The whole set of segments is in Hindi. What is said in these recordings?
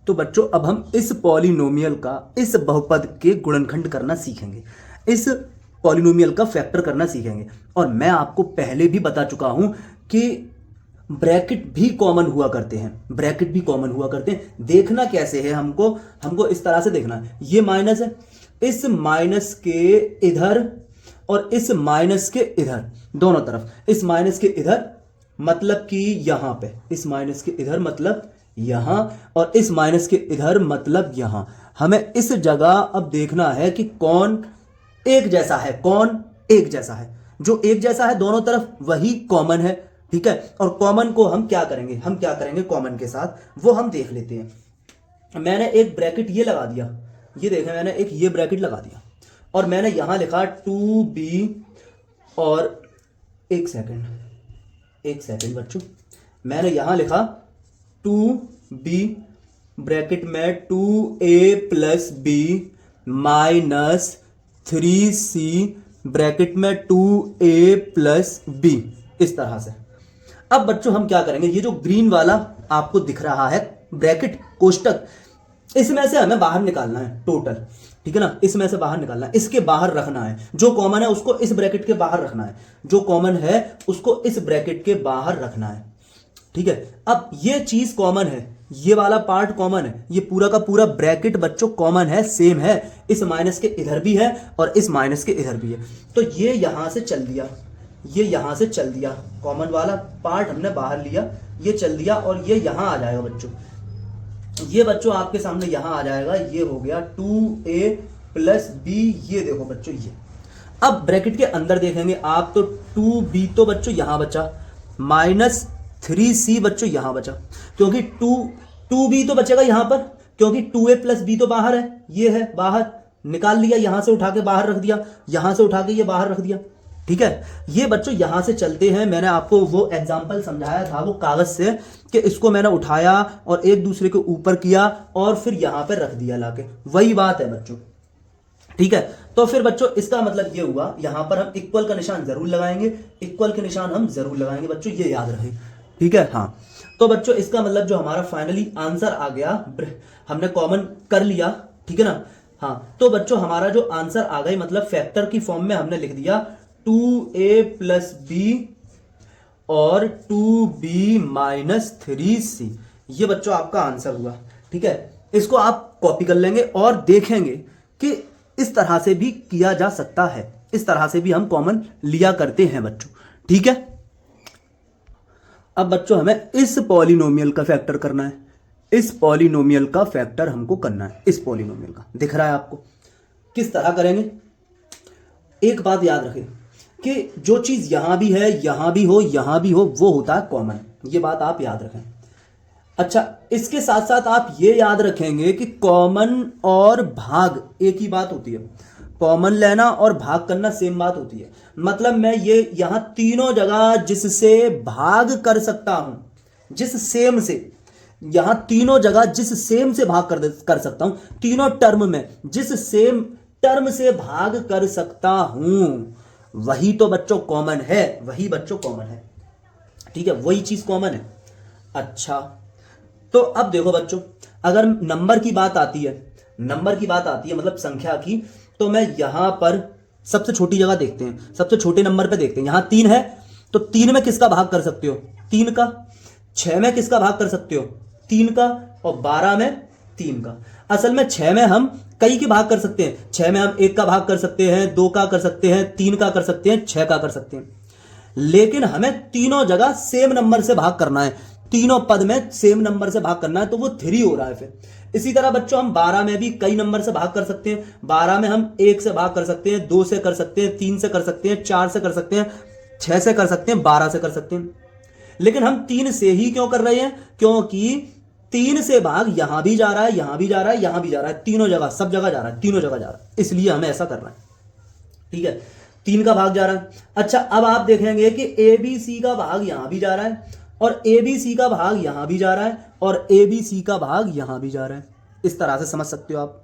तो बच्चों अब हम इस पॉलिनोमियल का, इस बहुपद के गुणनखंड करना सीखेंगे, इस पॉलिनोमियल का फैक्टर करना सीखेंगे। और मैं आपको पहले भी बता चुका हूं कि ब्रैकेट भी कॉमन हुआ करते हैं, ब्रैकेट भी कॉमन हुआ करते हैं। देखना कैसे है, हमको इस तरह से देखना है, ये माइनस है, इस माइनस के इधर और इस माइनस के इधर, दोनों तरफ, इस माइनस के इधर मतलब कि यहां पे, इस माइनस के इधर मतलब यहां, और इस माइनस के इधर मतलब यहां। हमें इस जगह अब देखना है कि कौन एक जैसा है, कौन एक जैसा है। जो एक जैसा है दोनों तरफ वही कॉमन है, ठीक है। और कॉमन को हम क्या करेंगे कॉमन के साथ, वो हम देख लेते हैं। मैंने एक ब्रैकेट ये लगा दिया, ये देखें, मैंने एक ये ब्रैकेट लगा दिया और मैंने यहां लिखा 2b, और एक सेकंड बच्चों, मैंने यहां लिखा 2b ब्रैकेट में 2a plus b minus 3c bracket में 2a प्लस b, इस तरह से। अब बच्चों हम क्या करेंगे, ये जो ग्रीन वाला आपको दिख रहा है ब्रैकेट कोष्टक, इसमें से हमें बाहर निकालना है टोटल, ठीक है ना, इसमें से बाहर निकालना है, इसके बाहर रखना है। जो कॉमन है उसको इस ब्रैकेट के बाहर रखना है, जो कॉमन है उसको इस ब्रैकेट के बाहर रखना है, ठीक है। अब ये चीज कॉमन है, ये वाला पार्ट कॉमन है, ये पूरा का पूरा ब्रैकेट बच्चों कॉमन है, सेम है, इस माइनस के इधर भी है और इस माइनस के इधर भी है। तो ये यहां से चल दिया, ये यहां से चल दिया, कॉमन वाला पार्ट हमने बाहर लिया, ये चल दिया और ये यहां आ जाएगा बच्चों, ये बच्चों आपके सामने यहां आ जाएगा, ये हो गया 2a प्लस b, ये देखो बच्चों ये। अब ब्रैकेट के अंदर देखेंगे आप तो 2b तो बच्चों यहां बचा, माइनस 3c बच्चों यहां बचा, क्योंकि 2b तो बचेगा यहां पर, क्योंकि 2a प्लस b तो बाहर है, ये है बाहर, निकाल लिया, यहां से उठा के बाहर रख दिया, यहां से उठा के ये बाहर रख दिया, ठीक है। ये बच्चों यहां से चलते हैं, मैंने आपको वो एग्जांपल समझाया था वो कागज से, कि इसको मैंने उठाया और एक दूसरे के ऊपर किया और फिर यहां पर रख दिया लाके, वही बात है बच्चों, ठीक है। तो फिर बच्चों इसका मतलब ये हुआ, यहां पर हम इक्वल का निशान जरूर लगाएंगे, इक्वल के निशान हम जरूर लगाएंगे बच्चों, ये याद रहे, ठीक है। हाँ, तो बच्चों इसका मतलब जो हमारा फाइनली आंसर आ गया, हमने कॉमन कर लिया, ठीक है ना। हाँ, तो बच्चों हमारा जो आंसर आ गई, मतलब फैक्टर की फॉर्म में हमने लिख दिया 2a प्लस b और 2b माइनस 3c, ये बच्चों आपका आंसर हुआ, ठीक है। इसको आप कॉपी कर लेंगे और देखेंगे कि इस तरह से भी किया जा सकता है, इस तरह से भी हम कॉमन लिया करते हैं बच्चों, ठीक है। अब बच्चों हमें इस पॉलिनोमियल का फैक्टर करना है, इस पॉलिनोमियल का फैक्टर हमको करना है, इस पॉलिनोमियल का दिख रहा है आपको, किस तरह करेंगे। एक बात याद रखें कि जो चीज यहां भी है, यहां भी हो, यहां भी हो, वो होता है कॉमन, ये बात आप याद रखें। अच्छा, इसके साथ साथ आप ये याद रखेंगे कि कॉमन और भाग एक ही बात होती है, कॉमन लेना और भाग करना सेम बात होती है। मतलब मैं ये यहां तीनों जगह जिससे भाग कर सकता हूं, जिस सेम से, यहां तीनों जगह जिस सेम से भाग कर सकता हूं, तीनों टर्म में जिस सेम टर्म से भाग कर सकता हूं, वही तो बच्चों कॉमन है, वही बच्चों कॉमन है, ठीक है, वही चीज कॉमन है। अच्छा, तो अब देखो बच्चों, अगर नंबर की बात आती है, नंबर की बात आती है मतलब संख्या की, तो मैं यहां पर सबसे छोटी जगह देखते हैं, सबसे छोटे नंबर पे देखते हैं। यहां 3 है तो 3 में किसका भाग कर सकते हो, 3 का। 6 में किसका भाग कर सकते हो, 3 का। और 12 में 3 का। असल में 6 में हम कई के भाग कर सकते हैं, 6 में हम 1 का भाग कर सकते हैं, 2 का कर सकते हैं, 3 का कर सकते हैं, 6 का कर सकते हैं। लेकिन हमें तीनों जगह सेम नंबर से भाग करना है, तीनों पद में सेम नंबर से भाग करना है, तो वो 3 हो रहा है फिर। इसी तरह बच्चों हम 12 में भी कई नंबर से भाग कर सकते हैं, 12 में हम 1 से भाग कर सकते हैं, 2 से कर सकते हैं, 3 से कर सकते हैं, 4 से कर सकते हैं, 6 से कर सकते हैं, 12 से कर सकते हैं। लेकिन हम 3 से ही क्यों कर रहे हैं, क्योंकि 3 से भाग यहां भी जा रहा है, यहां भी जा रहा है, यहां भी जा रहा है, तीनों जगह, सब जगह जा रहा है, तीनों जगह जा रहा है, इसलिए हमें ऐसा करना है, ठीक है। 3 का भाग जा रहा है। अच्छा, अब आप देखेंगे कि ए बी सी का भाग यहां भी जा रहा है, और ए बी सी का भाग यहां भी जा रहा है, और ए बी सी का भाग यहां भी जा रहा है, इस तरह से समझ सकते हो आप।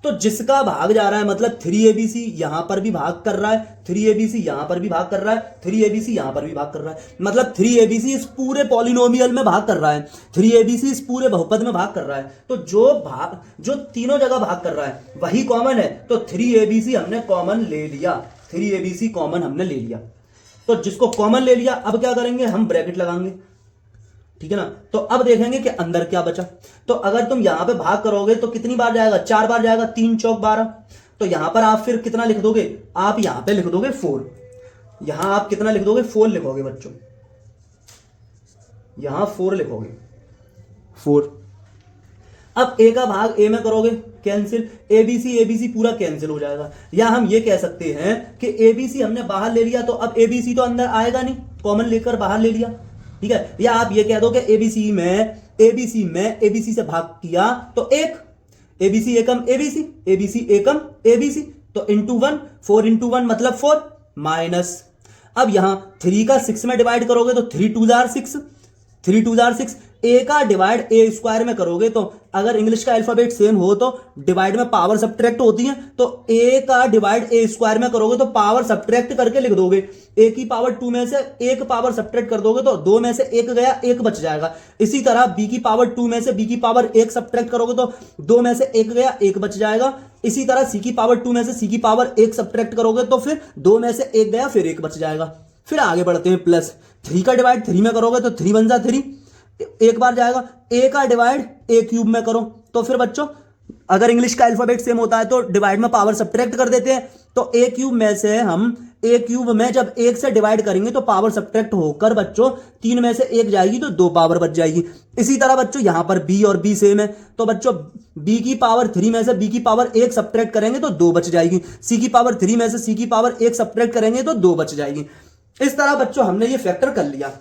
तो जिसका भाग जा रहा है मतलब 3abc यहां पर भी भाग कर रहा है, 3abc यहां पर भी भाग कर रहा है, 3abc यहां पर भी भाग कर रहा है, मतलब 3abc इस पूरे पॉलिनोमियल में भाग कर रहा है, 3abc इस पूरे बहुपद में भाग कर रहा है। तो जो तीनों जगह भाग कर रहा है वही कॉमन है, तो 3abc हमने कॉमन ले लिया, 3abc कॉमन हमने ले लिया। तो जिसको कॉमन ले लिया अब क्या करेंगे, हम ब्रैकेट लगाएंगे, ठीक है ना। तो अब देखेंगे कि अंदर क्या बचा। तो अगर तुम यहां पे भाग करोगे तो कितनी बार जाएगा, 4 बार जाएगा, 3 चौक 12। तो यहां पर आप फिर कितना लिख दोगे, आप यहां पे लिख दोगे 4। यहां आप कितना लिख दोगे, 4 लिखोगे बच्चों, यहां 4 लिखोगे, 4। अब ए का भाग ए में करोगे, कैंसिल, एबीसी एबीसी पूरा कैंसिल हो जाएगा। या हम ये कह सकते हैं कि एबीसी हमने बाहर ले लिया, तो अब एबीसी तो अंदर आएगा नहीं, कॉमन लेकर बाहर ले लिया, ठीक है। या आप ये कह दो कि एबीसी में एबीसी से भाग किया तो एक, एबीसी एकम एबीसी, एबीसी एकम एबीसी, तो इंटू 1, 4 इंटू 1 मतलब 4 माइनस। अब यहां 3 का 6 में डिवाइड करोगे तो 3 2 जार 6, 3 2 जार 6। ए का डिवाइड ए स्क्वायर में करोगे तो अगर इंग्लिश का अल्फाबेट सेम हो तो डिवाइड में पावर सब्ट्रैक्ट होती है, तो ए का डिवाइड ए स्क्वायर में करोगे तो पावर सब्ट्रैक्ट करके लिख दोगे। ए की पावर 2 में से एक पावर सब्ट्रैक्ट कर दोगे तो 2 में से एक गया, एक बच जाएगा। इसी तरह बी की पावर 2 में से बी की पावर 1 सब्ट्रैक्ट करोगे तो 2 में से एक गया, एक बच जाएगा। इसी तरह सी की पावर 2 में से सी की पावर 1 सब्ट्रैक्ट करोगे तो फिर 2 में से एक गया, फिर एक बच जाएगा। फिर आगे बढ़ते हैं, प्लस 3 का डिवाइड 3 में करोगे तो 3 बन जा 3, एक बार जाएगा। ए का डिवाइड ए क्यूब में करो तो फिर बच्चों अगर इंग्लिश का अल्फाबेट सेम होता है तो डिवाइड में पावर सब्ट्रैक्ट कर देते हैं, तो ए क्यूब में से हम ए क्यूब में जब 1 से डिवाइड करेंगे तो पावर सब्ट्रैक्ट होकर बच्चों 3 में से 1 जाएगी तो 2 पावर बच जाएगी। इसी तरह बच्चों यहां पर बी और बी सेम है, तो बच्चों बी की पावर 3 में से बी की पावर 1 सब्ट्रैक्ट करेंगे तो 2 बच जाएगी। सी की पावर 3 में से सी की पावर 1 सब्ट्रैक्ट करेंगे तो 2 बच जाएगी। इस तरह बच्चों हमने ये फैक्टर कर लिया।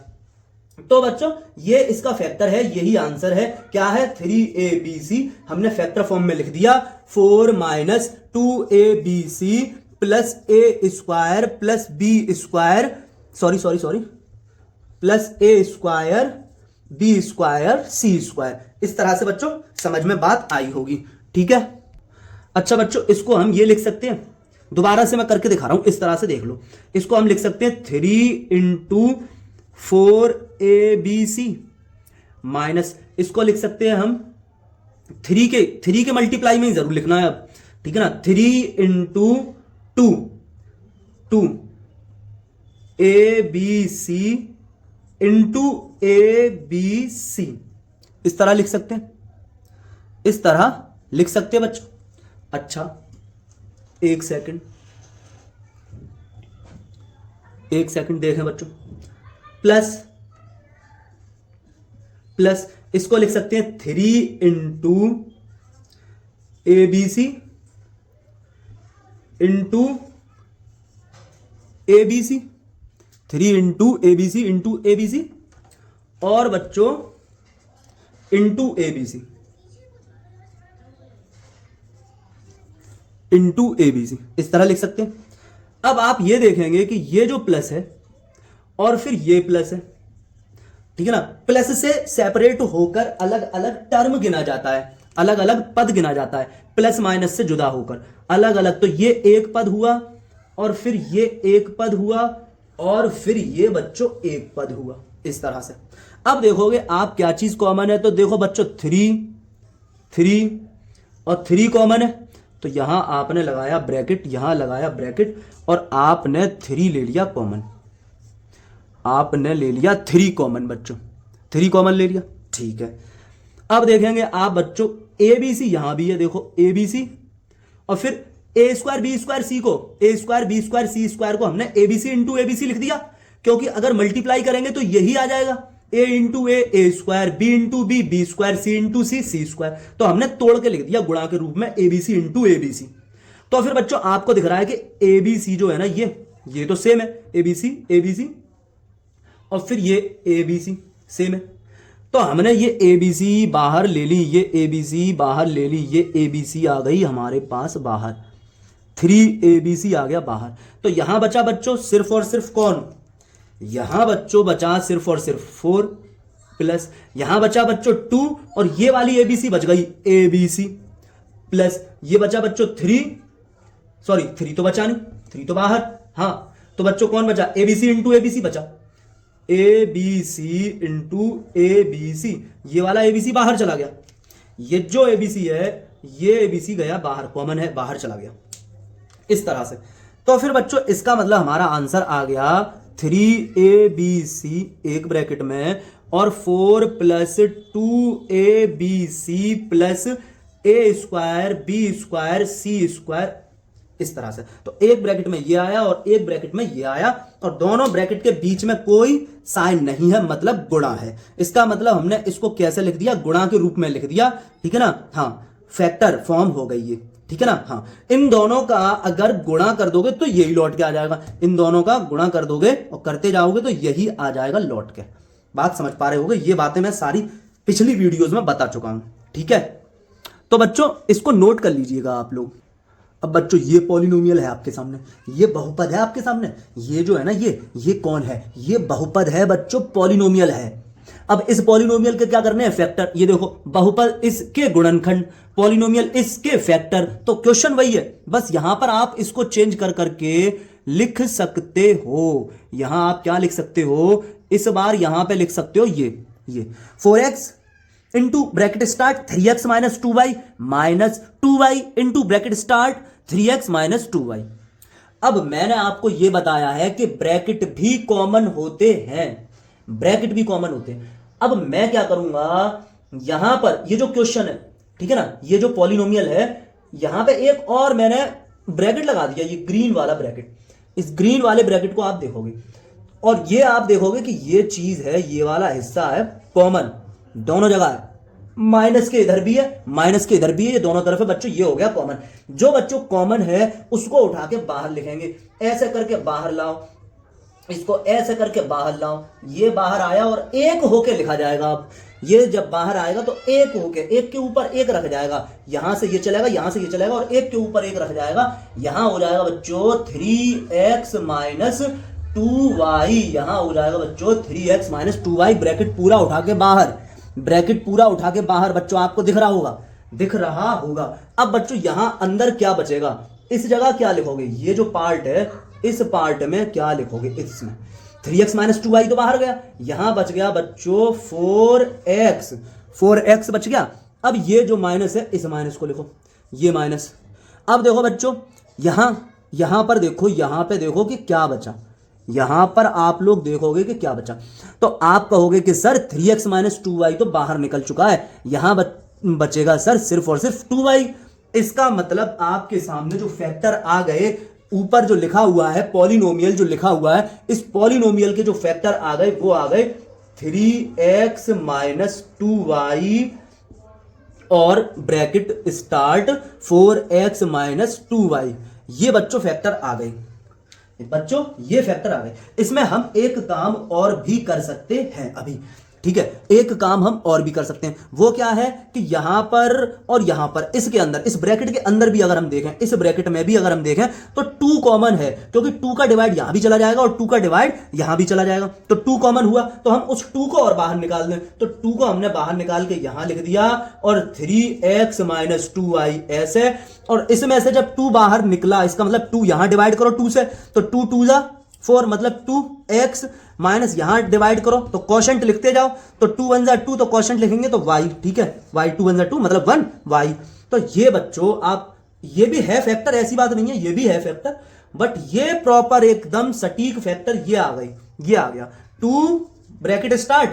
तो बच्चों ये इसका फैक्टर है, यही आंसर है। क्या है, 3abc हमने फैक्टर फॉर्म में लिख दिया। 4 minus 2abc plus A square plus B square, sorry plus A square B square C square. इस तरह से बच्चों समझ में बात आई होगी, ठीक है। अच्छा बच्चों इसको हम ये लिख सकते हैं, दोबारा से मैं करके दिखा रहा हूं, इस तरह से देख लो। इसको हम लिख सकते हैं 3 इंटू 4abc माइनस, इसको लिख सकते हैं हम 3 के मल्टीप्लाई में ही जरूर लिखना है अब, ठीक है ना। 3 इंटू 2 abc इंटू abc, इस तरह लिख सकते हैं, इस तरह लिख सकते हैं बच्चों। अच्छा एक सेकंड देखें बच्चों, प्लस इसको लिख सकते हैं 3 into abc into abc, 3 into abc into abc और बच्चों इंटू abc इंटू abc, इस तरह लिख सकते हैं। अब आप ये देखेंगे कि ये जो प्लस है और फिर ये प्लस है, ठीक है ना। प्लस से सेपरेट होकर अलग अलग टर्म गिना जाता है, अलग अलग पद गिना जाता है, प्लस माइनस से जुदा होकर अलग अलग। तो ये एक पद हुआ और फिर ये एक पद हुआ और फिर ये बच्चों एक पद हुआ, इस तरह से। अब देखोगे आप क्या चीज कॉमन है, तो देखो बच्चों 3 और 3 कॉमन है, तो यहां आपने लगाया ब्रैकेट, यहां लगाया ब्रैकेट और आपने 3 ले लिया कॉमन, आपने ले लिया 3 कॉमन बच्चों, 3 कॉमन ले लिया, ठीक है। अब देखेंगे आप बच्चों एबीसी यहां भी है, देखो एबीसी और फिर ए स्क्वायर बी स्क्वायर सी को, ए square B square C square को हमने एबीसी इंटू एबीसी लिख दिया, क्योंकि अगर मल्टीप्लाई करेंगे तो यही आ जाएगा, A into A square, B into B square, C into C square. तो हमने तोड़ के लिख दिया गुणा के रूप में एबीसी इंटू एबीसी। तो फिर बच्चों आपको दिख रहा है कि एबीसी जो है ना ये तो सेम है, एबीसी और फिर ये एबीसी सेम है। तो हमने ये एबीसी बाहर ले ली, ये एबीसी बाहर ले ली, ये एबीसी आ गई हमारे पास बाहर, 3abc आ गया बाहर। तो यहां बचा बच्चों सिर्फ और सिर्फ कौन, यहां बच्चों बचा सिर्फ और सिर्फ 4 प्लस यहां बचा बच्चों 2 और ये वाली एबीसी बच गई एबीसी प्लस ये बचा बच्चों 3, सॉरी 3 तो बचा नहीं, 3 तो बाहर, हाँ तो बच्चों कौन बचा, ABC इंटू ABC बचा, ABC इंटू ABC, ये वाला ABC बाहर चला गया, ये जो ABC है ये ABC गया बाहर, कॉमन है बाहर चला गया इस तरह से। तो फिर बच्चों इसका मतलब हमारा आंसर आ गया 3ABC एक ब्रैकेट में और 4 plus 2ABC plus A square B square C square इस तरह से। तो एक ब्रैकेट में ये आया और एक ब्रैकेट में ये आया और दोनों ब्रैकेट के बीच में कोई साइन नहीं है, मतलब गुणा है। इसका मतलब हमने इसको कैसे लिख दिया, गुणा के रूप में लिख दिया, ठीक है ना। हाँ फैक्टर फॉर्म हो गई ये, ठीक है ना। हाँ इन दोनों का अगर गुणा कर दोगे तो यही लौट के आ जाएगा, इन दोनों का गुणा कर दोगे और करते जाओगे तो यही आ जाएगा लौट के। बात समझ पा रहे होगे, ये बातें मैं सारी पिछली वीडियोस में बता चुका हूं, ठीक है। तो बच्चों इसको नोट कर लीजिएगा आप लोग। अब बच्चों ये पॉलिनोमियल है आपके सामने, ये बहुपद है आपके सामने, ये जो है ना ये कौन है, ये बहुपद है बच्चों, पॉलिनोमियल है। अब इस पॉलिनोमियल के क्या करने हैं, फैक्टर। ये देखो बहुपद इसके गुणनखंड, पॉलिनोमियल इसके फैक्टर। तो क्वेश्चन वही है, बस यहां पर आप इसको चेंज कर करके लिख सकते हो। यहां आप क्या लिख सकते हो, इस बार यहां पे लिख सकते हो ये 4x into bracket start 3x minus 2y minus 2y into bracket start 3x minus 2y। अब मैंने आपको यह बताया है कि ब्रैकेट भी कॉमन होते हैं, ब्रैकेट भी कॉमन होते हैं। अब मैं क्या करूंगा, यहां पर ये जो क्वेश्चन है, ठीक है ना, ये जो पॉलिनोमियल है, यहां पे एक और मैंने ब्रैकेट लगा दिया, ये ग्रीन वाला ब्रैकेट। इस ग्रीन वाले ब्रैकेट को आप देखोगे और ये आप देखोगे कि ये चीज है, ये वाला हिस्सा है कॉमन, दोनों जगह है, माइनस के इधर भी है, माइनस के इधर भी है, ये दोनों तरफ है बच्चों, ये हो गया कॉमन। जो बच्चों कॉमन है उसको उठा के बाहर लिखेंगे, ऐसे करके बाहर लाओ, इसको ऐसे करके बाहर लाओ, ये बाहर आया और एक होके लिखा जाएगा। अब ये जब बाहर आएगा तो एक होके, एक के ऊपर एक रख जाएगा, यहां से ये चलेगा, यहां से ये चलेगा और एक के ऊपर एक रख जाएगा। यहां हो जाएगा बच्चों 3x माइनस 2y, यहां हो जाएगा बच्चों 3x माइनस 2y। ब्रैकेट पूरा उठा के बाहर, ब्रैकेट पूरा उठा के बाहर बच्चों, आपको दिख रहा होगा, दिख रहा होगा। अब बच्चों यहां अंदर क्या बचेगा, इस जगह क्या लिखोगे, ये जो पार्ट है इस पार्ट में क्या लिखोगे, इसमें 3x माइनस 2y तो बाहर गया, यहां बच गया बच्चों 4x बच गया। अब ये जो माइनस है इस माइनस को लिखो, ये माइनस। अब देखो बच्चों यहां पर देखो, यहां पे देखो कि क्या बचा, यहां पर आप लोग देखोगे कि क्या बचा। तो आप कहोगे कि सर 3x माइनस 2y तो बाहर निकल चुका है, यहां बचेगा सर सिर्फ और सिर्फ 2y। इसका मतलब आपके सामने जो फैक्टर आ गए, ऊपर जो लिखा हुआ है पॉलिनोमियल जो लिखा हुआ है, इस पॉलिनोमियल के जो फैक्टर आ गए वो आ गए 3x माइनस 2y और bracket start 4x minus 2y। ये बच्चों फैक्टर आ गए, बच्चों ये फैक्टर आ गए। इसमें हम एक काम और भी कर सकते हैं अभी, ठीक है, एक काम हम और भी कर सकते हैं। वो क्या है कि यहां पर और यहां पर, इसके अंदर, इस ब्रैकेट के अंदर भी अगर हम देखें, इस ब्रैकेट में भी अगर हम देखें तो 2 कॉमन है, क्योंकि 2 का डिवाइड यहां भी चला जाएगा और 2 का डिवाइड यहां भी चला जाएगा। तो 2 कॉमन हुआ, तो हम उस 2 को और बाहर निकाल दें। तो 2 को हमने बाहर निकाल के यहां लिख दिया और 3x माइनस 2y ऐसे। और इसमें से जब 2 बाहर निकला, इसका मतलब 2 यहां डिवाइड करो 2 से, तो 2 2 जा 4, मतलब 2x माइनस यहां डिवाइड करो तो क्वोशंट लिखते जाओ, तो 2 1 जा 2 तो क्वोशंट लिखेंगे तो y, ठीक है, y 2 1 जा 2 मतलब 1y। तो ये बच्चों आप, ये भी है फैक्टर, ऐसी बात नहीं है, ये भी है फैक्टर, बट ये प्रॉपर एकदम सटीक फैक्टर ये आ गई, ये आ गया 2 ब्रैकेट स्टार्ट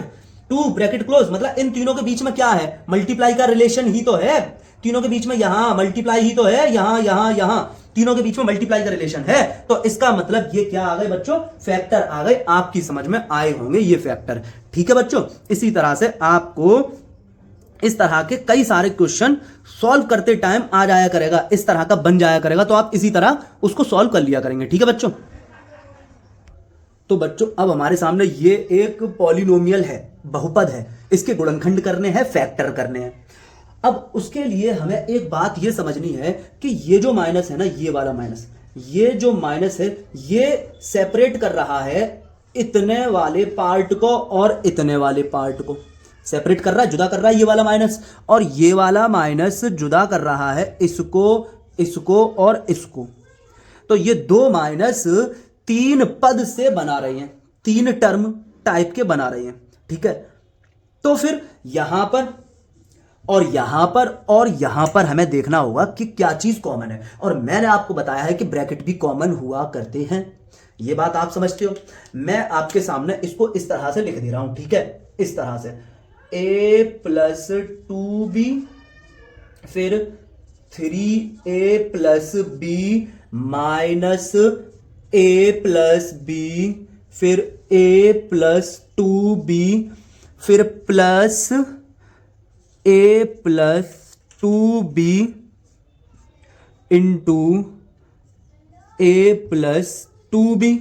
2 ब्रैकेट क्लोज। मतलब इन तीनों के बीच में क्या है, मल्टीप्लाई का रिलेशन ही तो है, तीनों के बीच में यहां मल्टीप्लाई ही तो है, यहां तीनों के बीच में मल्टीप्लाई का रिलेशन है। तो इसका मतलब ये क्या आ गए बच्चों, फैक्टर आ गए, आपकी समझ में आए होंगे ये फैक्टर, ठीक है बच्चों। इसी तरह से आपको इस तरह के कई सारे क्वेश्चन सॉल्व करते टाइम आ जाया करेगा, इस तरह का बन जाया करेगा, तो आप इसी तरह उसको सॉल्व कर लिया करेंगे, ठीक है बच्चों। तो बच्चों अब हमारे सामने ये एक पॉलिनोमियल है, बहुपद है, इसके गुणनखंड करने हैं, फैक्टर करने हैं। अब उसके लिए हमें एक बात ये समझनी है कि ये जो माइनस है ना, ये वाला माइनस, ये जो माइनस है ये सेपरेट कर रहा है इतने वाले पार्ट को और इतने वाले पार्ट को, सेपरेट कर रहा है, जुदा कर रहा है ये वाला माइनस, और ये वाला माइनस जुदा कर रहा है इसको, इसको और इसको। तो ये दो माइनस तीन पद से बना रहे हैं, तीन टर्म टाइप के बना रहे हैं, ठीक है। तो फिर यहां पर और यहां पर और यहां पर हमें देखना होगा कि क्या चीज कॉमन है, और मैंने आपको बताया है कि ब्रैकेट भी कॉमन हुआ करते हैं, ये बात आप समझते हो। मैं आपके सामने इसको इस तरह से लिख दे रहा हूं, ठीक है, इस तरह से a+2b फिर 3a+b माइनस a+b फिर a+2b फिर प्लस a+2b इंटू a+2b।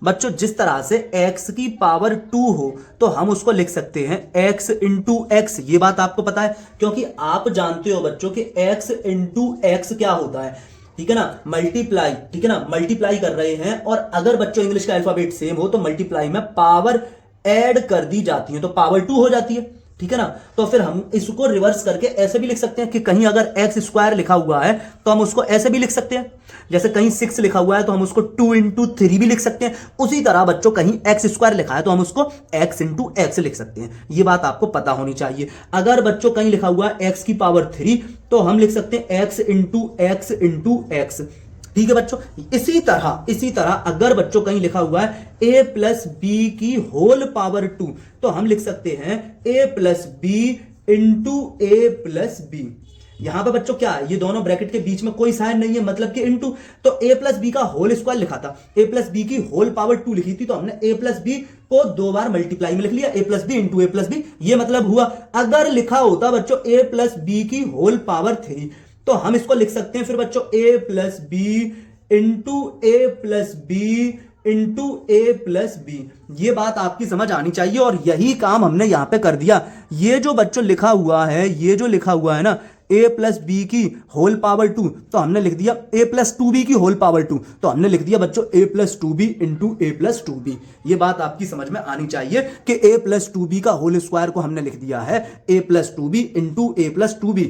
बच्चों जिस तरह से x की पावर 2 हो तो हम उसको लिख सकते हैं x इंटू एक्स, ये बात आपको पता है, क्योंकि आप जानते हो बच्चों कि x इंटू एक्स क्या होता है, ठीक है ना, मल्टीप्लाई, ठीक है ना, मल्टीप्लाई कर रहे हैं, और अगर बच्चों इंग्लिश का अल्फाबेट सेम हो तो मल्टीप्लाई में पावर ऐड कर दी जाती है तो पावर 2 हो जाती है, ठीक है ना। तो फिर हम इसको रिवर्स करके ऐसे भी लिख सकते हैं कि कहीं अगर एक्स स्क्वायर लिखा हुआ है तो हम उसको ऐसे भी लिख सकते हैं, जैसे कहीं 6 लिखा हुआ है तो हम उसको 2 इंटू 3 भी लिख सकते हैं। उसी तरह बच्चों कहीं एक्स स्क्वायर लिखा है तो हम उसको एक्स इंटू एक्स लिख सकते हैं, ये बात आपको पता होनी चाहिए। अगर बच्चों कहीं लिखा हुआ है एक्स की पावर 3 तो हम लिख सकते हैं x into x into x, ठीक है बच्चों। इसी तरह अगर बच्चों कहीं लिखा हुआ है a+b की होल पावर 2 तो हम लिख सकते हैं a+b इंटू a+b। यहां पे बच्चों क्या है, ये दोनों ब्रैकेट के बीच में कोई साइन नहीं है, मतलब कि इंटू, तो a+b का होल स्क्वायर लिखा था, a+b की होल पावर 2 लिखी थी, तो हमने a+b को 2 बार मल्टीप्लाई में लिख लिया, a+b इंटू a+b, ये मतलब हुआ। अगर लिखा होता बच्चों a+b की होल पावर 3 तो हम इसको लिख सकते हैं फिर बच्चों a+b into a+b into a+b, ये बात आपकी समझ आनी चाहिए, और यही काम हमने यहां पे कर दिया। ये जो बच्चों लिखा हुआ है, ये जो लिखा हुआ है ना a+b की होल पावर 2 तो हमने लिख दिया a+2b की होल पावर 2 तो हमने लिख दिया बच्चों a+2b इंटू a+2b। ये बात आपकी समझ में आनी चाहिए कि a+2b का होल स्क्वायर को हमने लिख दिया है a+2b इंटू a+2b।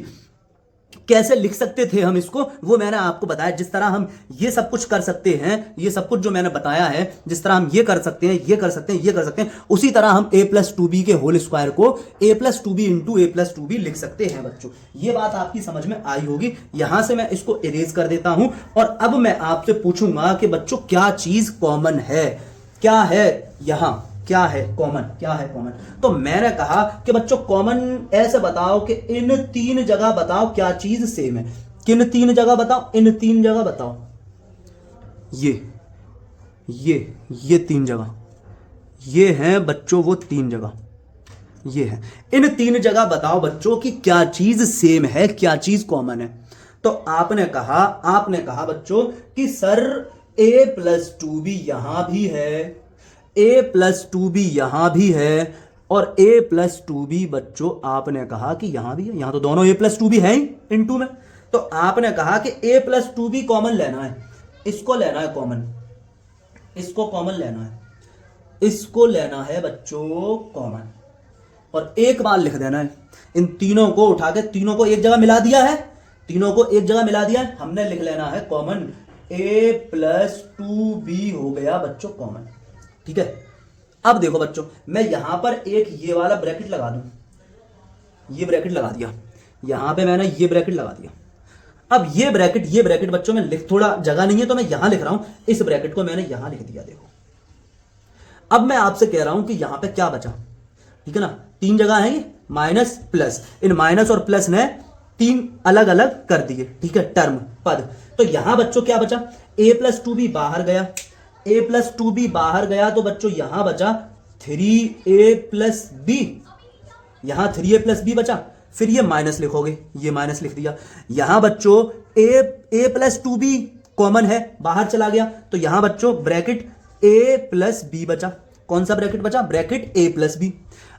कैसे लिख सकते थे हम इसको, वो मैंने आपको बताया। जिस तरह हम ये सब कुछ कर सकते हैं, ये सब कुछ जो मैंने बताया है, जिस तरह हम ये कर सकते हैं, ये कर सकते हैं, ये कर सकते हैं, उसी तरह हम a+2b के होल स्क्वायर को a+2b इंटू a+2b लिख सकते हैं बच्चों। ये बात आपकी समझ में आई होगी। यहां से मैं इसको इरेज कर देता हूं, और अब मैं आपसे पूछूंगा कि बच्चों क्या चीज कॉमन है, क्या है यहां, क्या है कॉमन, क्या है कॉमन। तो मैंने कहा कि बच्चों कॉमन ऐसे बताओ कि इन 3 जगह बताओ क्या चीज सेम है, किन 3 जगह बताओ, इन 3 जगह बताओ, ये 3 जगह, ये हैं बच्चों वो 3 जगह, ये है, इन 3 जगह बताओ बच्चों कि क्या चीज सेम है, क्या चीज कॉमन है। तो आपने कहा बच्चों कि सर a+2b यहां भी है, a+2b यहां भी है, और a+2b बच्चों आपने कहा कि यहां भी है, यहां तो दोनों a+2b है ही इनटू में। तो आपने कहा कि a+2b कॉमन लेना है, इसको लेना है कॉमन, इसको कॉमन लेना है, इसको लेना है बच्चों कॉमन, और एक बार लिख देना है। इन तीनों को उठा के तीनों को एक जगह मिला दिया है, तीनों को एक जगह मिला दिया है, हमने लिख लेना है कॉमन, a+2b हो गया बच्चों कॉमन, ठीक है। अब देखो बच्चों, मैं यहां पर एक ये वाला ब्रैकेट लगा दूं, ये ब्रैकेट लगा दिया, यहां पे मैंने ये ब्रैकेट लगा दिया। अब ये ब्रैकेट बच्चों में लिख, थोड़ा जगह नहीं है तो मैं यहां लिख रहा हूं, इस ब्रैकेट को मैंने यहां लिख दिया। देखो अब मैं आपसे कह रहा हूं कि यहां पे क्या बचा, ठीक है ना, 3 जगह है ये, माइनस प्लस, इन माइनस और प्लस ने 3 अलग अलग कर दिए, ठीक है, टर्म पद। तो यहां बच्चों क्या बचा, a+2b बाहर गया, a+2b बाहर गया, तो बच्चों यहां बचा 3a+b, यहां 3a+b बचा, फिर ये माइनस लिखोगे, ये माइनस लिख दिया। यहां बच्चों a+2b कॉमन है, बाहर चला गया, तो यहां बच्चों ब्रैकेट a+b बचा। कौन सा ब्रैकेट बचा, ब्रैकेट a+b।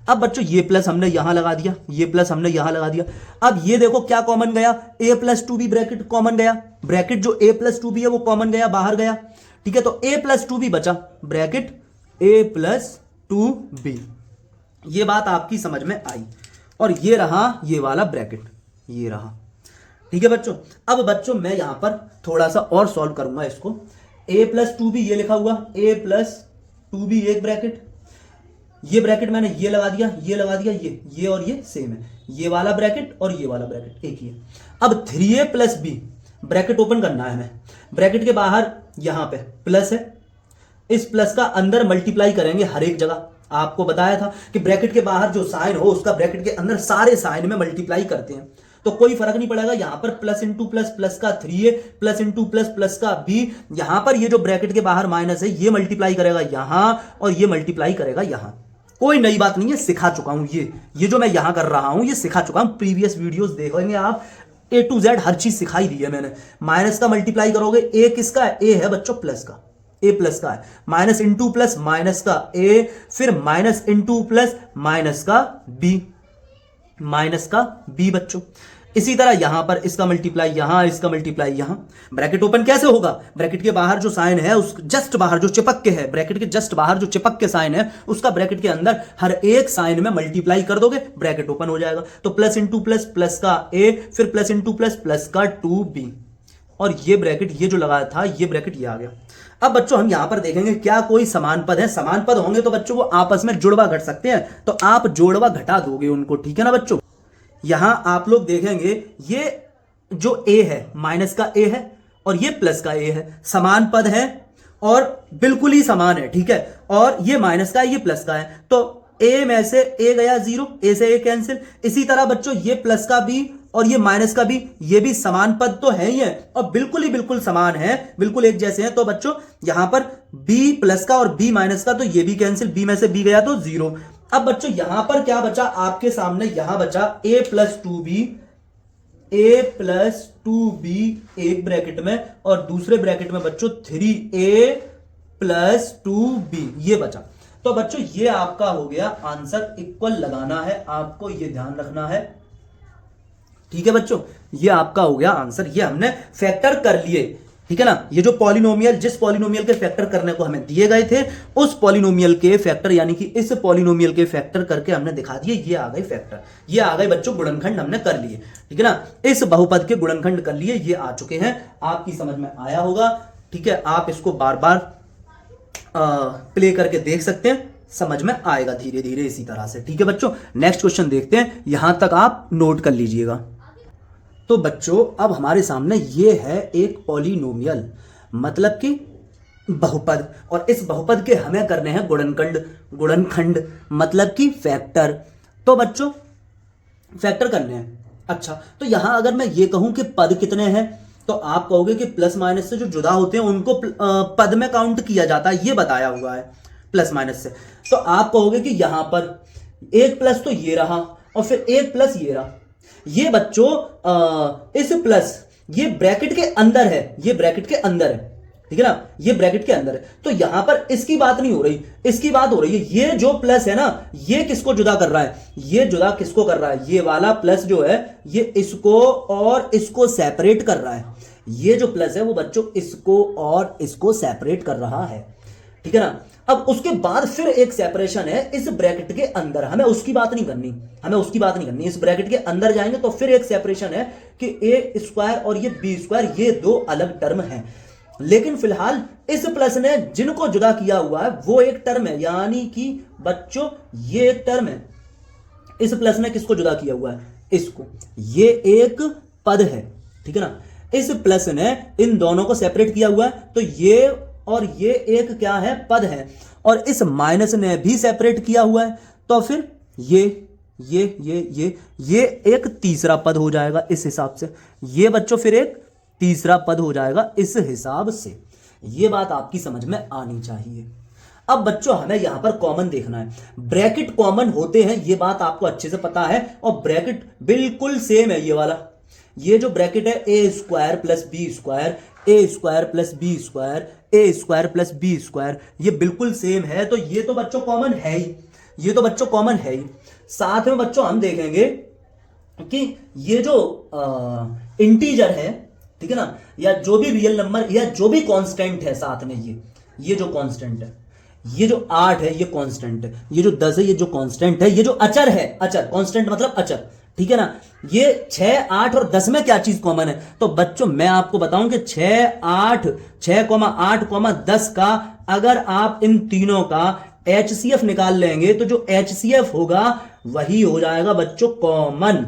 अब बच्चों ये प्लस हमने यहां लगा दिया, ये प्लस हमने यहां लगा दिया। अब ये देखो क्या कॉमन गया, a+2b ब्रैकेट कॉमन गया, ब्रैकेट जो a+2b है वो कॉमन गया, बाहर गया, ठीक है। तो a+2b बचा, ब्रैकेट a+2b, ये बात आपकी समझ में आई। और ये रहा ये वाला ब्रैकेट, ये रहा। ठीक है बच्चों, अब बच्चों मैं यहां पर थोड़ा सा और सॉल्व करूंगा इसको। a प्लस 2b ये लिखा हुआ, a प्लस 2b एक ब्रैकेट, ये ब्रैकेट मैंने ये लगा दिया, ये लगा दिया, ये और ये सेम है, ये वाला ब्रैकेट और ये वाला ब्रैकेट एक ही है। अब 3a plus b bracket open करना है हमें, ब्रैकेट के बाहर यहां पे प्लस है, इस प्लस का अंदर मल्टीप्लाई करेंगे हर एक जगह। आपको बताया था कि ब्रैकेट के बाहर जो साइन हो उसका ब्रैकेट के अंदर सारे साइन में मल्टीप्लाई करते हैं, तो कोई फर्क नहीं पड़ेगा। यहां पर प्लस इंटू प्लस, प्लस का 3a plus into plus, plus का b, यहां पर ये जो ब्रैकेट के बाहर माइनस है ये मल्टीप्लाई करेगा यहां और ये मल्टीप्लाई करेगा यहां। कोई नई बात नहीं है, सिखा चुका हूं। ये जो मैं यहां कर रहा हूं ये सिखा चुका हूं, प्रीवियस वीडियोस देखेंगे आप, A to Z हर चीज सिखाई दी है मैंने। माइनस का मल्टीप्लाई करोगे, a किसका है, a है बच्चों प्लस का, a प्लस का है, माइनस इंटू प्लस माइनस का a, फिर माइनस इंटू प्लस माइनस का b, माइनस का b बच्चों। इसी तरह यहां पर इसका मल्टीप्लाई यहां, इसका मल्टीप्लाई यहां। ब्रैकेट ओपन कैसे होगा, ब्रैकेट के बाहर जो साइन है उस जस्ट बाहर जो चिपक के है, ब्रैकेट के जस्ट बाहर जो चिपक के साइन है उसका ब्रैकेट के अंदर हर एक साइन में मल्टीप्लाई कर दोगे, ब्रैकेट ओपन हो जाएगा। तो प्लस इंटू प्लस, प्लस का a, फिर प्लस इंटू प्लस, प्लस का 2b, और ये ब्रैकेट ये जो लगाया था ये ब्रैकेट ये आ गया। अब बच्चों हम यहां पर देखेंगे क्या कोई समान पद है, समान पद होंगे तो बच्चों वो आपस में जुड़वा घट सकते हैं, तो आप जोड़वा घटा दोगे उनको, ठीक है ना बच्चों। यहां आप लोग देखेंगे ये जो a है माइनस का a है और ये प्लस का a है, समान पद है और बिल्कुल ही समान है, ठीक है। और ये माइनस का है, ये प्लस का है, तो a में से a गया 0, a से a कैंसिल। इसी तरह बच्चों ये प्लस का b और ये माइनस का b, ये भी समान पद तो है ही है और बिल्कुल ही बिल्कुल समान है, बिल्कुल एक जैसे हैं। तो बच्चों यहां पर b प्लस का और b माइनस का, तो ये भी कैंसिल, b में से b गया तो 0। अब बच्चों यहां पर क्या बचा आपके सामने, यहां बचा a plus 2b, a plus 2b एक ब्रैकेट में और दूसरे ब्रैकेट में बच्चों 3a प्लस 2b ये बचा। तो बच्चों ये आपका हो गया आंसर, इक्वल लगाना है आपको, ये ध्यान रखना है, ठीक है बच्चों। ये आपका हो गया आंसर, ये हमने फैक्टर कर लिए, ठीक है ना। ये जो पॉलिनोमियल, जिस पॉलिनोमियल के फैक्टर करने को हमें दिए गए थे उस पॉलिनोमियल के फैक्टर, यानी कि इस पॉलिनोमियल के फैक्टर करके हमने दिखा दिए, ये आ गए फैक्टर, ये आ गए बच्चों गुणनखंड हमने कर लिए, ठीक है ना। इस बहुपद के गुणनखंड कर लिए, ये आ चुके हैं, आपकी समझ में आया होगा, ठीक है। आप इसको बार बार प्ले करके देख सकते हैं, समझ में आएगा धीरे धीरे इसी तरह से, ठीक है बच्चों। नेक्स्ट क्वेश्चन देखते हैं, यहां तक आप नोट कर लीजिएगा। तो बच्चों अब हमारे सामने ये है एक पॉलिनोमियल, मतलब कि बहुपद, और इस बहुपद के हमें करने हैं गुणनखंड मतलब कि फैक्टर। तो बच्चों फैक्टर करने हैं। अच्छा, तो यहां अगर मैं ये कहूं कि पद कितने हैं, तो आप कहोगे कि प्लस माइनस से जो जुदा होते हैं उनको पद में काउंट किया जाता है, ये बताया हुआ है प्लस माइनस से। तो आप कहोगे कि यहां पर एक प्लस तो ये रहा और फिर एक प्लस ये रहा, ये बच्चों इस प्लस ये ब्रैकेट के अंदर है, ये ब्रैकेट के अंदर है, ठीक है ना, ये ब्रैकेट के अंदर है। तो यहां पर इसकी बात नहीं हो रही, इसकी बात हो रही है ये जो प्लस है ना, ये किसको जुदा कर रहा है, ये जुदा किसको कर रहा है, ये वाला प्लस जो है ये इसको और इसको सेपरेट कर रहा है। ये जो प्लस है वो बच्चों इसको और इसको सेपरेट कर रहा है, ठीक है ना। अब उसके बाद फिर एक सेपरेशन है इस ब्रैकेट के अंदर, हमें उसकी बात नहीं करनी, हमें उसकी बात नहीं करनी। इस ब्रैकेट के अंदर जाएंगे तो फिर एक सेपरेशन है कि ए स्क्वायर और ये बी स्क्वायर, ये दो अलग टर्म हैं। लेकिन फिलहाल इस प्लस ने जिनको जुदा किया हुआ है वो एक टर्म है, यानी कि बच्चों ये एक टर्म है। इस प्लस ने किसको जुदा किया हुआ है, इसको, ये एक पद है, ठीक है ना। इस प्लस ने इन दोनों को सेपरेट किया हुआ है, तो ये और ये एक क्या है, पद है। और इस माइनस ने भी सेपरेट किया हुआ है, तो फिर ये एक तीसरा पद हो जाएगा इस हिसाब से, ये बच्चों फिर एक तीसरा पद हो जाएगा इस हिसाब से। ये बात आपकी समझ में आनी चाहिए। अब बच्चों हमें यहां पर कॉमन देखना है, ब्रैकेट कॉमन होते हैं, ये बात आपको अच्छे से पता है, और ब्रैकेट बिल्कुल सेम है। ये वाला, ये जो ब्रैकेट है ए स्क्वायर प्लस बी स्क्वायर, ए स्क्वायर प्लस बी स्क्वायर, ए स्क्वायर प्लस बी स्क्वायर, ये बिल्कुल सेम है। तो ये तो बच्चों कॉमन है ही, ये तो बच्चों कॉमन है ही। साथ में बच्चों हम देखेंगे कि ये जो इंटीजर है, ठीक है ना, या जो भी रियल नंबर या जो भी कांस्टेंट है साथ में, ये जो कांस्टेंट है, ये जो 8 है ये कांस्टेंट है, ये जो 10 है ये जो कांस्टेंट है, ये जो अचर है, अचर कांस्टेंट मतलब अचर, ठीक है ना। ये 6, 8 और 10 में क्या चीज कॉमन है? तो बच्चों मैं आपको बताऊं कि 6, 8, 6, 8, 10 का अगर आप इन तीनों का HCF निकाल लेंगे तो जो HCF होगा वही हो जाएगा बच्चों कॉमन,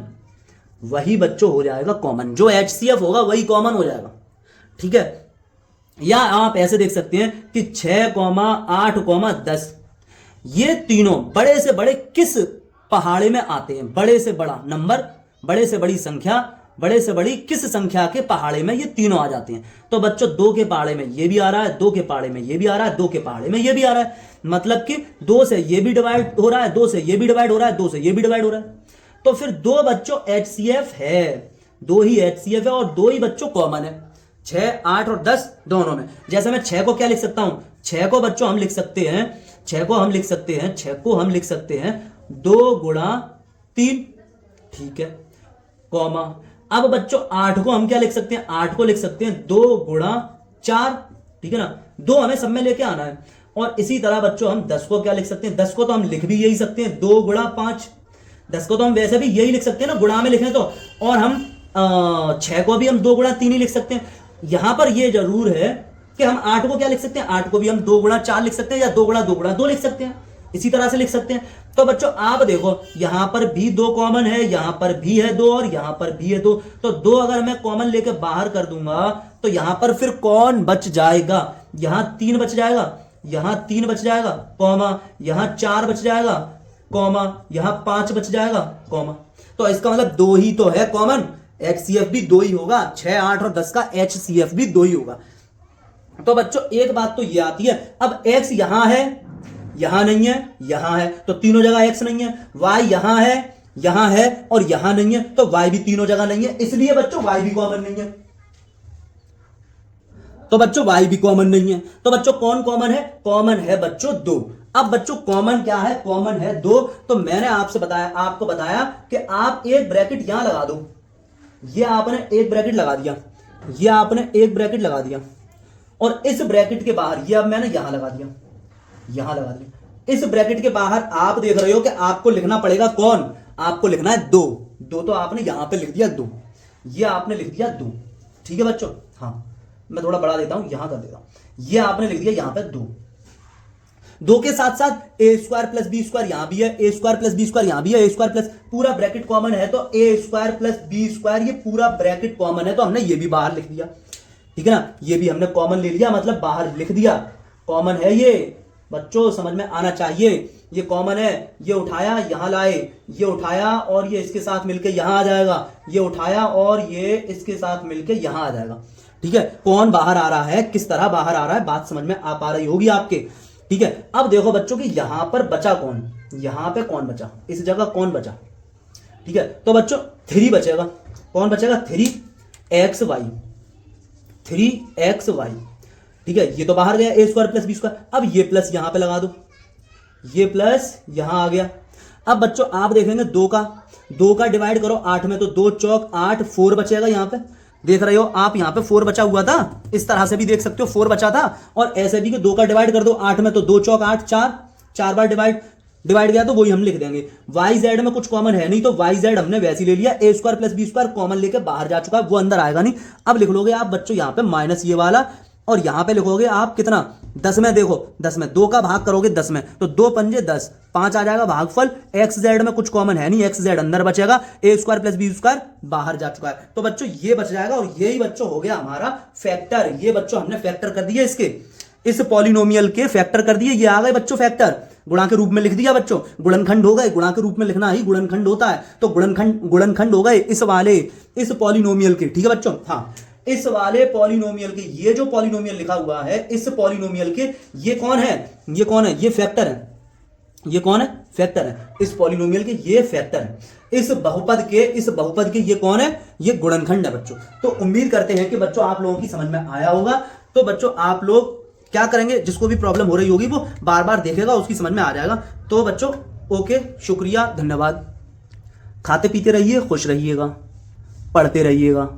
वही बच्चों हो जाएगा कॉमन, जो HCF होगा वही कॉमन हो जाएगा, ठीक है। या आप ऐसे देख सकते हैं कि 6, 8, 10 ये तीनों बड़े से बड़े किस पहाड़े में आते हैं? बड़े से बड़ा नंबर, बड़े से बड़ी संख्या, बड़े से बड़ी किस संख्या के पहाड़े में ये तीनों आ जाते हैं? तो बच्चों 2 के पहाड़े में ये भी आ रहा है, 2 के पहाड़े में ये भी आ रहा है, 2 के पहाड़े में ये भी आ रहा है, मतलब कि 2 से ये भी डिवाइड हो रहा है, 2 से ये भी डिवाइड हो रहा है, 2 से ये भी डिवाइड हो रहा है। तो फिर 2 बच्चों HCF है, 2 ही HCF है और 2 ही बच्चों कॉमन है, 6, 8 और 10 दोनों में। जैसे मैं 6 को क्या लिख सकता हूं? 6 को बच्चों हम लिख सकते हैं, 6 को हम लिख सकते हैं, 6 को हम लिख सकते हैं 2 गुणा 3, ठीक है, कॉमा। अब बच्चों 8 को हम क्या लिख सकते हैं? 8 को लिख सकते हैं 2 गुणा 4, ठीक है ना, 2 हमें सब में लेके आना है। और इसी तरह बच्चों हम 10 को क्या लिख सकते हैं? 10 को तो हम लिख भी यही सकते हैं 2 गुणा 5, 10 को तो हम वैसे भी यही लिख सकते हैं ना, गुणा में लिखें तो। और हम 6 को भी हम 2 गुणा 3 ही लिख सकते हैं। यहां पर यह जरूर है कि हम 8 को क्या लिख सकते हैं? 8 को भी हम 2 गुणा 4 लिख सकते हैं या 2 गुणा 2 गुणा 2 लिख सकते हैं, इसी तरह से लिख सकते हैं। तो बच्चों आप देखो यहां पर भी 2 कॉमन है, यहां पर भी है 2 और यहां पर भी है 2। तो 2 अगर मैं कॉमन लेके बाहर कर दूंगा तो यहां पर फिर कौन बच जाएगा? यहां 3 बच जाएगा, यहां 3 बच जाएगा, कॉमा, यहां 4 बच जाएगा, कॉमा, यहां 5 बच जाएगा, कॉमा। तो इसका मतलब 2 ही तो है कॉमन, HCF भी 2 ही होगा, 6, 8 और 10 का HCF भी 2 ही होगा। तो बच्चों एक बात तो ये आती है, अब X यहां है, यहां नहीं है, यहां है, तो तीनों जगह X नहीं है। Y यहां है और यहां नहीं है, तो Y भी तीनों जगह नहीं है, इसलिए बच्चों Y भी कॉमन नहीं है। तो बच्चों Y भी कॉमन नहीं है। तो बच्चों कौन कॉमन है? कॉमन है बच्चों 2। अब बच्चों कॉमन क्या है? कॉमन है 2। तो मैंने आपको बताया कि आप एक ब्रैकेट यहां लगा दो, ये आपने एक ब्रैकेट लगा दिया, ये आपने एक ब्रैकेट लगा दिया, और इस ब्रैकेट के बाहर ये अब मैंने यहां लगा दिया, यहां लगा दिया। इस ब्रैकेट के बाहर आप देख रहे हो कि आपको लिखना पड़ेगा कौन? आपको लिखना है 2। तो आपने यहां पे लिख दिया 2, ये आपने लिख दिया 2, ठीक है बच्चों। हाँ मैं थोड़ा बढ़ा देता हूं, यहां कर देता हूं, ये आपने लिख दिया यहां पे 2। 2 के साथ साथ a square plus B square यहां भी है, a square plus B square यहां भी है, a स्क्वायर प्लस पूरा ब्रैकेट कॉमन है, तो a square plus B square ये पूरा ब्रैकेट कॉमन है, तो हमने ये भी बाहर लिख दिया, ठीक है ना, ये भी हमने कॉमन ले लिया, मतलब बाहर लिख दिया, कॉमन है ये। बच्चों समझ में आना चाहिए, ये कॉमन है, ये उठाया यहां लाए, ये उठाया और ये इसके साथ मिलके यहां आ जाएगा, ये उठाया और ये इसके साथ मिलके यहां आ जाएगा, ठीक है। कौन बाहर आ रहा है, किस तरह बाहर आ रहा है, बात समझ में आ पा रही होगी आपके, ठीक है। अब देखो बच्चों कि यहां पर बचा कौन? यहां पे कौन बचा? इस जगह कौन बचा? ठीक है, तो बच्चों 3 बचेगा। कौन बचेगा? 3xy, 3xy, ठीक है। ये तो बाहर गया a square plus B square. अब ये प्लस यहां पे लगा दो, ये प्लस यहां आ गया। अब बच्चों आप देखेंगे 2 का डिवाइड करो 8 में, तो 2 चौक 8, 4 बचेगा यहां पे, देख रहे हो आप, यहां पे 4 बचा हुआ था, इस तरह से भी देख सकते हो 4 बचा था। और ऐसे भी कि 2 का डिवाइड कर दो 8 में, तो 2 चौक 8, 4 बार डिवाइड गया, तो वही हम लिख देंगे। वाई जेड में कुछ कॉमन है नहीं, तो वाई जेड हमने वैसे ही ले लिया, a square plus B square common लेके बाहर जा चुका है, वो अंदर आएगा नहीं। अब लिख लोगे आप बच्चों यहां पे माइनस ये वाला, और यहां पे लिखोगे आप कितना? 10 में, देखो 10 में 2 का भाग करोगे 10 में, तो 2 पंजे 10, 5 आ जाएगा भागफल। एक्स जेड में कुछ कॉमन है नहीं, एक्स जेड अंदर बचेगा, a square plus B square बाहर जा चुका है, तो बच्चों ये बच जाएगा। और यही बच्चों हो गया हमारा फैक्टर, ये बच्चों हमने फैक्टर कर दिए, इसके इस पॉलिनोमियल के फैक्टर कर दिए, ये आ गए बच्चों फैक्टर। गुणा के रूप में लिख दिया बच्चों, गुणनखंड हो गए, गुणा के रूप में लिखना ही गुणनखंड होता है, तो गुणनखंड हो गए इस पॉलिनोमियल के, ठीक है बच्चों। हाँ, इस वाले पॉलिनोमियल के, ये जो पॉलिनोमियल लिखा हुआ है इस पॉलिनोमियल के, ये कौन है? ये कौन है? ये फैक्टर है। ये कौन है? फैक्टर है। इस पॉलिनोमियल के ये फैक्टर है। इस बहुपद के ये कौन है? ये गुणनखंड है बच्चों। तो उम्मीद करते हैं कि बच्चों आप लोगों की समझ में आया होगा। तो बच्चों आप लोग क्या करेंगे, जिसको भी प्रॉब्लम हो रही होगी वो बार बार देखेगा, उसकी समझ में आ जाएगा। तो बच्चों ओके, शुक्रिया, धन्यवाद। खाते पीते रहिए, खुश रहिएगा, पढ़ते रहिएगा।